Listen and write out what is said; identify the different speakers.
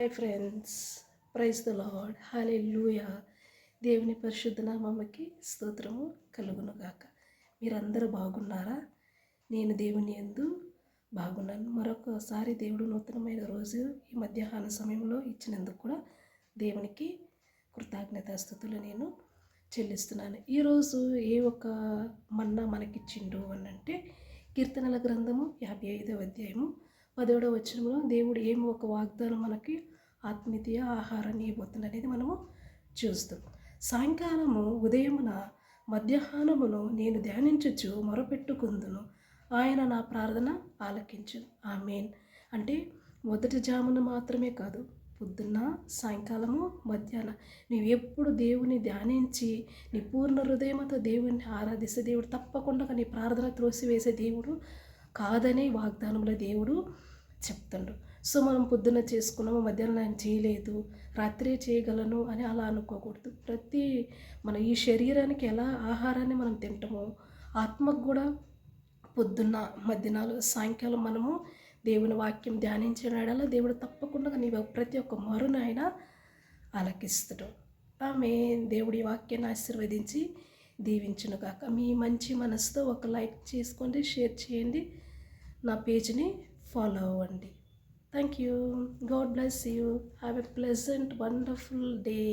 Speaker 1: Hi friends, praise the Lord, hallelujah. దేవుని పరిశుద్ధ నామముకి స్తోత్రము కలుగునుగాక. మీరందరూ బాగున్నారా? నేను దేవుని యందు బాగున్నాను. మరొకసారి దేవుడు నూతనమైన రోజు ఈ మధ్యాహ్న సమయంలో ఇచ్చినందుకు కూడా దేవునికి కృతజ్ఞతాస్తుతులు నేను చెల్లిస్తున్నాను. ఈరోజు ఏ ఒక మన్నా మనకిచ్చిండు అనంటే కీర్తనల గ్రంథము 55వ అధ్యాయము 10వ వచనంలో దేవుడు ఏమి ఒక వాగ్దానం మనకి ఆత్మీయ ఆహారాన్ని ఇవ్వబోతుంది అనేది మనము చూస్తాం. సాయంకాలము ఉదయమున మధ్యాహ్నమును నేను ధ్యానించుచు మొరపెట్టుకుందును, ఆయన నా ప్రార్థన ఆలకించు. ఆమేన్. అంటే మొదటి జామున మాత్రమే కాదు, పొద్దున్న, సాయంకాలము, మధ్యాహ్నం నీవు ఎప్పుడు దేవుని ధ్యానించి నీ పూర్ణ హృదయంతో దేవుని ఆరాధిస్తే దేవుడు తప్పకుండా నీ ప్రార్థన త్రోసివేసే దేవుడు కాదనే వాగ్దానంలో దేవుడు చెప్తాడు. సో మనం పొద్దున్న చేసుకున్నాము, మధ్యాహ్నం నేను చేయలేదు, రాత్రే చేయగలను అని అలా అనుకోకూడదు. మన ఈ శరీరానికి ఎలా ఆహారాన్ని మనం తింటామో ఆత్మకు కూడా పొద్దున్న, మధ్యాహ్నాలు, సాయంకాలం మనము దేవుని వాక్యం ధ్యానించినాడలా దేవుడు తప్పకుండా నీ ప్రతి ఒక్క మొరను ఆయన ఆలకిస్తాడు. ఆమె దేవుడి వాక్యాన్ని ఆశీర్వదించి దీవించునుగాక. మీ మంచి మనసుతో ఒక లైక్ చేసుకోండి, షేర్ చేయండి, నా పేజ్ని ఫాలో అవ్వండి. Thank you. God bless you. Have a pleasant, wonderful day.